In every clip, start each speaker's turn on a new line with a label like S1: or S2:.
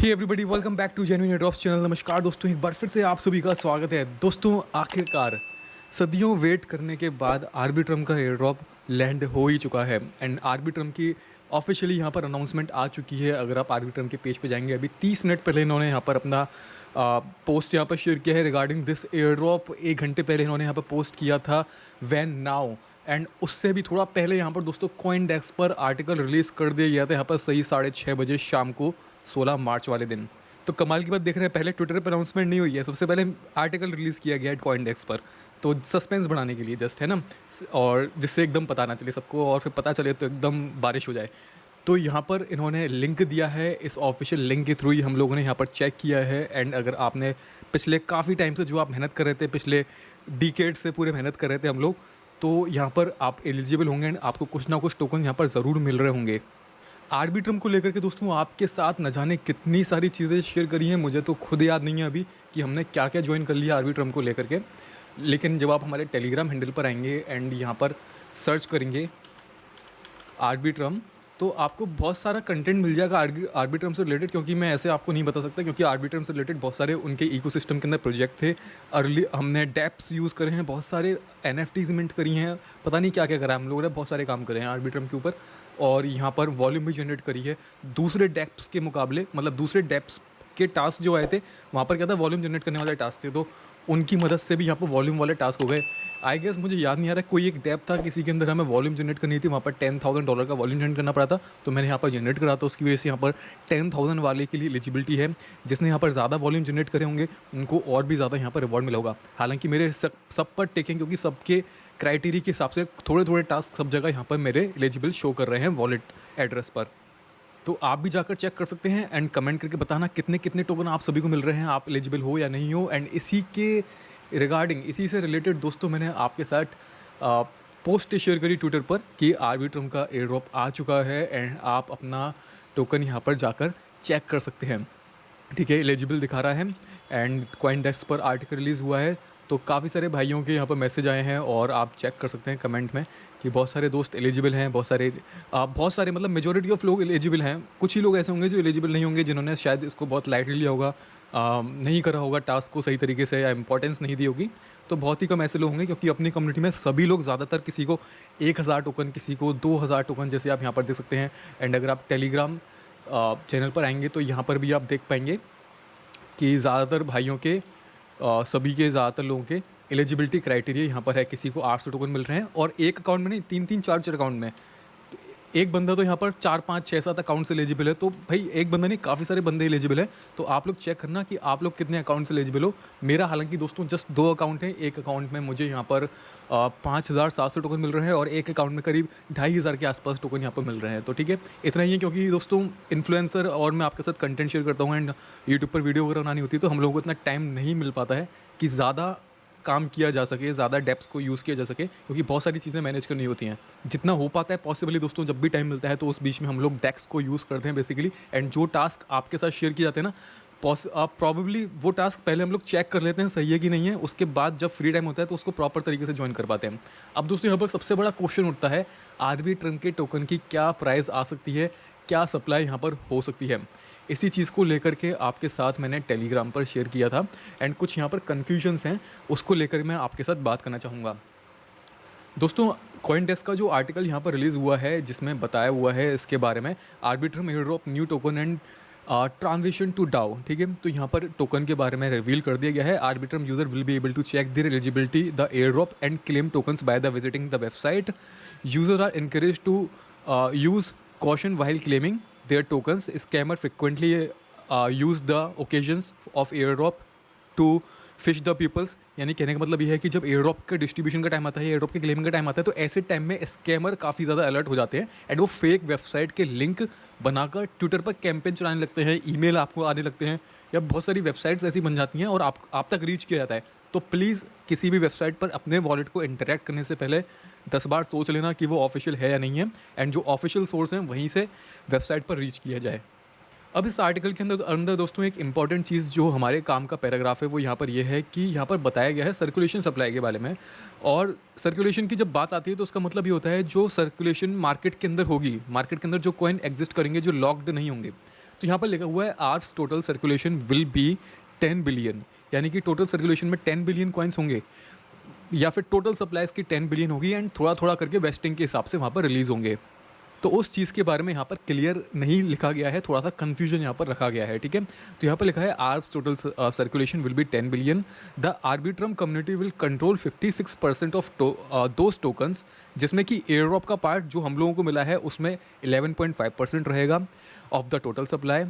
S1: Hey everybody, welcome back to genuine airdrops channel. नमस्कार दोस्तों, एक बार फिर से आप सभी का स्वागत है। दोस्तों, आखिरकार सदियों वेट करने के बाद आर्बिट्रम का एयरड्रॉप लैंड हो ही चुका है एंड आर्बिट्रम की ऑफिशियली यहाँ पर अनाउंसमेंट आ चुकी है। अगर आप आर्बिट्रम के पेज पे जाएंगे, अभी 30 मिनट पहले इन्होंने यहाँ पर अपना पोस्ट यहाँ पर शेयर किया है रिगार्डिंग दिस एयरड्रॉप। 1 घंटे पहले इन्होंने यहाँ पर पोस्ट किया था व्हेन नाउ, एंड उससे भी थोड़ा पहले यहाँ पर दोस्तों CoinDesk पर आर्टिकल रिलीज़ कर दिया गया था यहाँ पर सही 6:30 बजे शाम को, 16 मार्च वाले दिन। तो कमाल की बात देख रहे हैं, पहले ट्विटर पर अनाउंसमेंट नहीं हुई है, सबसे पहले आर्टिकल रिलीज़ किया गया है CoinDesk पर। तो सस्पेंस बढ़ाने के लिए जस्ट है ना, और जिससे एकदम पता ना चले सबको, और फिर पता चले तो एकदम बारिश हो जाए। तो यहाँ पर इन्होंने लिंक दिया है, इस ऑफिशियल लिंक के थ्रू ही हम लोगों ने यहाँ पर चेक किया है। एंड अगर आपने पिछले काफ़ी टाइम से जो आप मेहनत कर रहे थे, पिछले डिकेड से पूरे मेहनत कर रहे थे हम लोग, तो यहाँ पर आप एलिजिबल होंगे एंड आपको कुछ ना कुछ टोकन यहाँ पर ज़रूर मिल रहे होंगे। आर्बिट्रम को लेकर के दोस्तों आपके साथ न जाने कितनी सारी चीज़ें शेयर करी हैं, मुझे तो खुद याद नहीं है अभी कि हमने क्या क्या ज्वाइन कर लिया आर्बिट्रम को लेकर के। लेकिन जब आप हमारे टेलीग्राम हैंडल पर आएंगे एंड यहाँ पर सर्च करेंगे आर्बिट्रम, तो आपको बहुत सारा कंटेंट मिल जाएगा आर्बिट्रम से रिलेटेड, क्योंकि मैं ऐसे आपको नहीं बता सकता, क्योंकि आर्बिट्रम से रिलेटेड बहुत सारे उनके इकोसिस्टम के अंदर प्रोजेक्ट थे। अर्ली हमने डैप्स यूज़ करे हैं, बहुत सारे NFTs मिंट करी हैं, पता नहीं क्या क्या करा है हम लोगों ने, बहुत सारे काम करे हैं आर्बिट्रम के ऊपर। और यहाँ पर वॉल्यूम भी जनरेट करी है दूसरे डैप्स के मुकाबले, मतलब दूसरे डैप्स के टास्क जो आए थे वहाँ पर क्या था, वॉल्यूम जनरेट करने वाले टास्क थे, तो उनकी मदद से भी यहाँ पर वॉल्यूम वाले टास्क हो गए। आई गेस मुझे याद नहीं आ रहा, कोई एक डैप था किसी के अंदर हमें वॉल्यूम जनरेट करनी थी, वहाँ पर $10,000 का वॉल्यूम जनरेट करना पड़ा था, तो मैंने यहाँ पर जनरेट करा था, उसकी वजह से यहाँ पर 10,000 वाले के लिए एलिजिबिलिटी है। जिसने यहाँ पर ज़्यादा वॉल्यूम जनरेट करे होंगे उनको और भी ज़्यादा यहाँ पर रिवॉर्ड मिला होगा। हालांकि मेरे सब पर टेकें, क्योंकि सबके क्राइटेरिया के हिसाब से थोड़े थोड़े टास्क सब जगह यहाँ पर मेरे एलिजिबल शो कर रहे हैं वॉलेट एड्रेस पर। तो आप भी जाकर चेक कर सकते हैं एंड कमेंट करके बताना कितने कितने टोकन आप सभी को मिल रहे हैं, आप एलिजिबल हो या नहीं हो। एंड इसी के रिगार्डिंग, इसी से रिलेटेड दोस्तों, मैंने आपके साथ पोस्ट शेयर करी ट्विटर पर कि आर्बिट्रम का एयर ड्रॉप आ चुका है एंड आप अपना टोकन यहाँ पर जाकर चेक कर सकते हैं। ठीक है, एलिजिबल दिखा रहा है एंड CoinDesk पर आर्टिकल रिलीज़ हुआ है। तो काफ़ी सारे भाइयों के यहाँ पर मैसेज आए हैं और आप चेक कर सकते हैं कमेंट में कि बहुत सारे दोस्त एलिजिबल हैं, बहुत सारे मतलब मेजॉरिटी ऑफ लोग एलिजिबल हैं। कुछ ही लोग ऐसे होंगे जो एलिजिबल नहीं होंगे, जिन्होंने शायद इसको बहुत लाइटली लिया होगा, नहीं करा होगा टास्क को सही तरीके से, या इंपॉर्टेंस नहीं दी होगी। तो बहुत ही कम ऐसे लोग होंगे, क्योंकि अपनी कम्युनिटी में सभी लोग ज़्यादातर, किसी को 1,000 टोकन, किसी को 2,000 टोकन, जैसे आप यहाँ पर देख सकते हैं। एंड अगर आप टेलीग्राम चैनल पर आएंगे तो यहाँ पर भी आप देख पाएंगे कि ज़्यादातर भाइयों के सभी के ज़्यादातर लोगों के एलिजिबिलिटी क्राइटेरिया यहाँ पर है। किसी को 800 टोकन मिल रहे हैं, और एक अकाउंट में नहीं, 3-3 4-4 अकाउंट में। तो एक बंदा तो यहाँ पर 4-5-6-7 अकाउंट से एलिजिबल है। तो भाई एक बंदा नहीं, काफ़ी सारे बंदे एलिजिबल हैं। तो आप लोग चेक करना कि आप लोग कितने अकाउंट से एलिजिबल हो। मेरा हालांकि दोस्तों जस्ट 2 अकाउंट हैं। एक अकाउंट में मुझे यहाँ पर 5,700 टोकन मिल रहे हैं, और एक अकाउंट में करीब 2,500 के आसपास टोकन यहाँ पर मिल रहे हैं। तो ठीक है, इतना ही है, क्योंकि दोस्तों इन्फ्लुएंसर और मैं आपके साथ कंटेंट शेयर करता हूँ एंड यूट्यूब पर वीडियो वगैरह बनानी होती है, तो हम लोगों को इतना टाइम नहीं मिल पाता है कि ज़्यादा काम किया जा सके, ज़्यादा डेप्स को यूज़ किया जा सके, क्योंकि बहुत सारी चीज़ें मैनेज करनी होती हैं। जितना हो पाता है पॉसिबली दोस्तों, जब भी टाइम मिलता है तो उस बीच में हम लोग डेक्स को यूज़ करते हैं बेसिकली। एंड जो टास्क आपके साथ शेयर किए जाते हैं ना, प्रॉबेबली वो टास्क पहले हम लोग चेक कर लेते हैं सही है कि नहीं है, उसके बाद जब फ्री टाइम होता है तो उसको प्रॉपर तरीके से ज्वाइन कर पाते हैं। अब दोस्तों यहाँ पर सबसे बड़ा क्वेश्चन उठता है, आर्बिट्रम के टोकन की क्या प्राइस आ सकती है, क्या सप्लाई यहाँ पर हो सकती है। इसी चीज़ को लेकर के आपके साथ मैंने टेलीग्राम पर शेयर किया था एंड कुछ यहाँ पर कन्फ्यूजन्स हैं, उसको लेकर मैं आपके साथ बात करना चाहूँगा। दोस्तों, CoinDesk का जो आर्टिकल यहाँ पर रिलीज़ हुआ है, जिसमें बताया हुआ है इसके बारे में, Arbitrum airdrop new token and transition to DAO. ठीक है, तो यहाँ पर टोकन के बारे में रिवील कर दिया गया है। Arbitrum user will be able to check their eligibility the airdrop and claim tokens by the visiting the website. Users are encourage to use caution while claiming their tokens. Scammer frequently use the occasions of airdrop to phish the peoples. यानी कहने का मतलब ये है कि जब airdrop का distribution का टाइम आता है, एयर ड्रॉप के क्लेमिंग का टाइम आता है, तो ऐसे टाइम में स्कैमर काफ़ी ज़्यादा अलर्ट हो जाते हैं एंड वो फेक वेबसाइट के लिंक बनाकर ट्विटर पर कैंपेन चलाने लगते हैं, ईमेल आपको आने लगते हैं, या बहुत सारी वेबसाइट्स ऐसी बन जाती हैं और आप तक रीच किया जाता है। तो प्लीज़ किसी भी वेबसाइट पर अपने वॉलेट को इंटरेक्ट करने से पहले 10 बार सोच लेना कि वो ऑफिशियल है या नहीं है, एंड जो ऑफिशियल सोर्स हैं वहीं से वेबसाइट पर रीच किया जाए। अब इस आर्टिकल के अंदर दोस्तों एक इंपॉर्टेंट चीज़ जो हमारे काम का पैराग्राफ है वो यहाँ पर ये है कि यहाँ पर बताया गया है सर्कुलेशन सप्लाई के बारे में। और सर्कुलेशन की जब बात आती है तो उसका मतलब ये होता है जो सर्कुलेशन मार्केट के अंदर होगी, मार्केट के अंदर जो कॉइन एग्जिस्ट करेंगे, जो लॉक्ड नहीं होंगे, तो यहाँ पर लिखा हुआ है ARBs total circulation will be 10 billion, यानी कि टोटल सर्कुलेशन में 10 बिलियन कॉइन्स होंगे, या फिर टोटल सप्लाईज की 10 बिलियन होगी एंड थोड़ा थोड़ा करके वेस्टिंग के हिसाब से वहाँ पर रिलीज़ होंगे। तो उस चीज़ के बारे में यहाँ पर क्लियर नहीं लिखा गया है, थोड़ा सा कन्फ्यूजन यहाँ पर रखा गया है, ठीक है। तो यहाँ पर लिखा है ARBs total circulation will be 10 billion, the Arbitrum community will control 56% of those tokens, जिसमें कि एयर ड्रॉप का पार्ट जो हम लोगों को मिला है उसमें 11.5% रहेगा of the total supply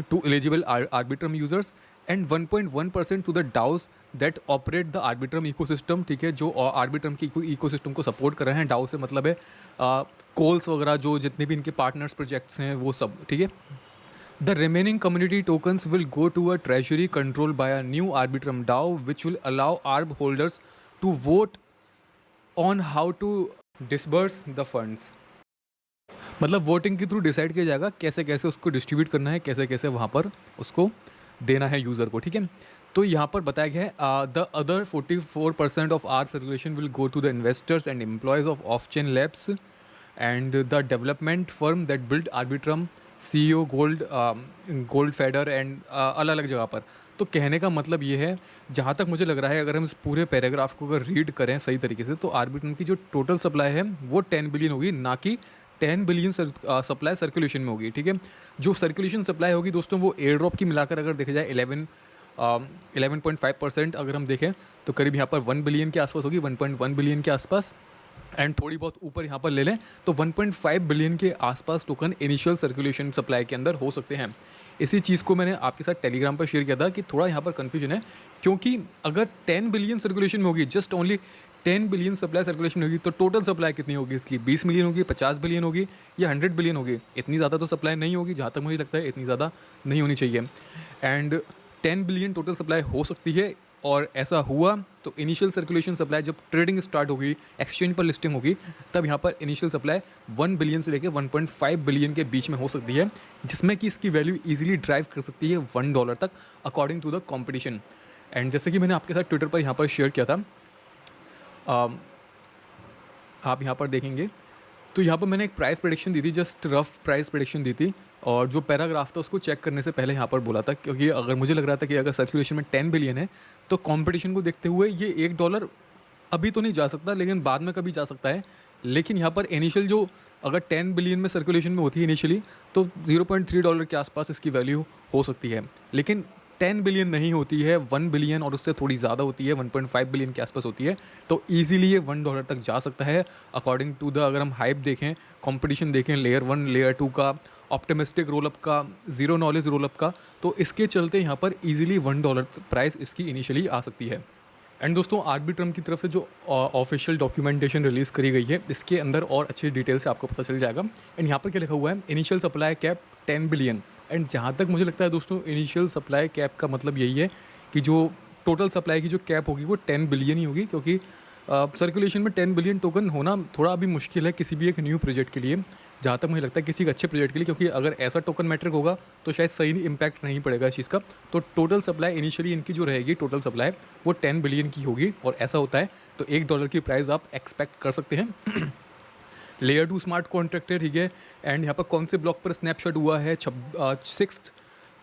S1: to eligible Arbitrum users and 1.1% to the DAOs that operate the Arbitrum ecosystem, ठीक है, जो Arbitrum की ecosystem को सपोर्ट कर रहे हैं। DAO से मतलब है कोल्स वगैरह जो जितने भी इनके पार्टनर्स प्रोजेक्ट्स हैं वो सब, ठीक है। The remaining community tokens will go to a treasury controlled by a new Arbitrum DAO which will allow ARB holders to vote on how to disburse the funds। मतलब वोटिंग के through decide किया जाएगा कैसे कैसे उसको distribute करना है, कैसे कैसे वहाँ पर उसको देना है यूज़र को, ठीक है। तो यहाँ पर बताया गया है the other 44% of our circulation will go to the investors and employees of Chain Labs and the development firm that build Arbitrum, CEO Goldfeder and अलग अलग जगह पर। तो कहने का मतलब ये है, जहाँ तक मुझे लग रहा है, अगर हम इस पूरे पैराग्राफ को अगर रीड करें सही तरीके से, तो आर्बिट्रम की जो टोटल सप्लाई है वो 10 बिलियन होगी, ना कि 10 बिलियन सप्लाई सर्कुलेशन में होगी, ठीक है। जो सर्कुलेशन सप्लाई होगी दोस्तों वो एयर ड्रॉप की मिलाकर अगर देखा जाए 11.5% अगर हम देखें तो करीब यहाँ पर 1 बिलियन के आसपास होगी, 1.1 बिलियन के आसपास, एंड थोड़ी बहुत ऊपर यहाँ पर ले लें तो 1.5 बिलियन के आसपास टोकन इनिशियल सर्कुलेशन सप्लाई के अंदर हो सकते हैं। इसी चीज़ को मैंने आपके साथ टेलीग्राम पर शेयर किया था कि थोड़ा यहाँ पर कन्फ्यूजन है, क्योंकि अगर 10 बिलियन सर्कुलेशन में होगी, just only 10 billion supply circulation होगी, तो टोटल सप्लाई कितनी होगी इसकी? 20 मिलियन होगी, 50 बिलियन होगी या 100 बिलियन होगी? इतनी ज़्यादा तो सप्लाई नहीं होगी, जहाँ तक मुझे लगता है इतनी ज़्यादा नहीं होनी चाहिए। एंड 10 बिलियन टोटल सप्लाई हो सकती है, और ऐसा हुआ तो इनिशियल सर्कुलेशन सप्लाई जब ट्रेडिंग स्टार्ट होगी, एक्सचेंज पर लिस्टिंग होगी, तब यहाँ पर इनिशियल सप्लाई 1 बिलियन से लेकर 1.5 बिलियन के बीच में हो सकती है, जिसमें कि इसकी वैल्यू ईजिली ड्राइव कर सकती है $1 तक according to the competition. And जैसे कि मैंने आपके साथ ट्विटर पर यहाँ पर शेयर किया था, आप यहाँ पर देखेंगे तो यहाँ पर मैंने एक प्राइस प्रेडिक्शन दी थी, जस्ट रफ प्राइस प्रेडिक्शन दी थी, और जो पैराग्राफ था उसको चेक करने से पहले यहाँ पर बोला था, क्योंकि अगर मुझे लग रहा था कि अगर सर्कुलेशन में 10 बिलियन है तो कंपटीशन को देखते हुए ये $1 अभी तो नहीं जा सकता, लेकिन बाद में कभी जा सकता है। लेकिन यहाँ पर इनिशियल जो अगर 10 बिलियन में सर्कुलेशन में होती है इनिशियली, तो $0.3 के आसपास इसकी वैल्यू हो सकती है। लेकिन 10 बिलियन नहीं होती है, 1 बिलियन और उससे थोड़ी ज़्यादा होती है, 1.5 बिलियन के आसपास होती है, तो ईजिली ये $1 तक जा सकता है अकॉर्डिंग टू द, अगर हम हाइप देखें, कंपटीशन देखें, लेयर 1 लेयर 2 का, ऑप्टिमिस्टिक रोलअप का, ज़ीरो नॉलेज रोलअप का, तो इसके चलते यहाँ पर ईजिली $1 प्राइस इसकी इनिशियली आ सकती है। एंड दोस्तों आर्बिट्रम की तरफ से जो ऑफिशियल डॉक्यूमेंटेशन रिलीज़ करी गई है, इसके अंदर और अच्छे डिटेल से आपको पता चल जाएगा। एंड यहाँ पर क्या लिखा हुआ है, initial supply cap 10 billion. And जहाँ तक मुझे लगता है दोस्तों, इनिशियल सप्लाई कैप का मतलब यही है कि जो टोटल सप्लाई की जो कैप होगी वो 10 बिलियन ही होगी, क्योंकि सर्कुलेशन में 10 बिलियन टोकन होना थोड़ा अभी मुश्किल है किसी भी एक न्यू प्रोजेक्ट के लिए, जहाँ तक मुझे लगता है किसी एक अच्छे प्रोजेक्ट के लिए, क्योंकि अगर ऐसा टोकन मैट्रिक होगा तो शायद सही इम्पैक्ट नहीं पड़ेगा इस चीज़ का। तो टोटल सप्लाई इनिशियली इनकी जो रहेगी टोटल सप्लाई वो 10 बिलियन की होगी, और ऐसा होता है तो $1 की प्राइस आप एक्सपेक्ट कर सकते हैं। लेयर 2 स्मार्ट कॉन्ट्रैक्ट है, ठीक है। एंड यहाँ पर कौन से ब्लॉक पर स्नैपशॉट हुआ है, 6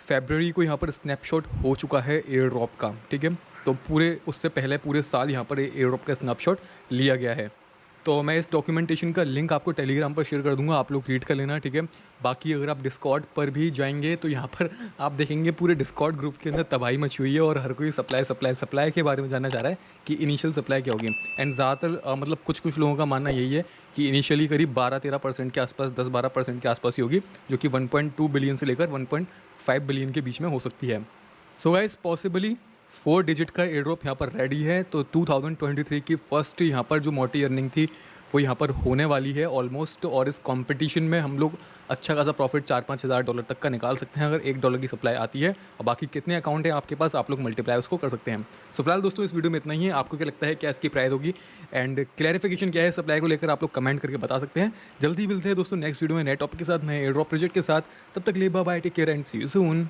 S1: फरवरी को यहाँ पर स्नैपशॉट हो चुका है एयर ड्रॉप का, ठीक है। तो पूरे उससे पहले पूरे साल यहाँ पर एयर ड्रॉप का स्नैपशॉट लिया गया है। तो मैं इस डॉक्यूमेंटेशन का लिंक आपको टेलीग्राम पर शेयर कर दूंगा, आप लोग रीड कर लेना, ठीक है। बाकी अगर आप डिस्कॉर्ड पर भी जाएंगे तो यहाँ पर आप देखेंगे पूरे डिस्कॉर्ड ग्रुप के अंदर तबाही मची हुई है, और हर कोई सप्लाई के बारे में जानना चाह रहा है कि इनिशियल सप्लाई क्या होगी। एंड ज़्यादातर मतलब कुछ लोगों का मानना यही है कि इनिशियली करीब 12-13% के आसपास, 10-12% के आसपास ही होगी, जो कि 1.2 बिलियन से लेकर 1.5 बिलियन के बीच में हो सकती है। सो गाइस, पॉसिबली 4 डिजिट का एयर ड्रॉप यहाँ पर रेडी है। तो 2023 की फर्स्ट यहाँ पर जो मोटी अर्निंग थी वो यहाँ पर होने वाली है ऑलमोस्ट, और इस कंपटीशन में हम लोग अच्छा खासा प्रॉफिट $4-5 हज़ार तक का निकाल सकते हैं अगर $1 की सप्लाई आती है, और बाकी कितने अकाउंट हैं आपके पास आप लोग मल्टीप्लाई उसको कर सकते हैं। सो फिलहाल दोस्तों इस वीडियो में इतना ही है। आपको क्या लगता है क्या इसकी प्राइस होगी, एंड क्लैरिफिकेशन क्या है सप्लाई को लेकर, आप लोग कमेंट करके बता सकते हैं। जल्दी मिलते हैं दोस्तों नेक्स्ट वीडियो में नए टॉपिक के साथ, नए एयर ड्रॉप प्रोजेक्ट के साथ। तब तक लिए bye bye, take care and see you soon.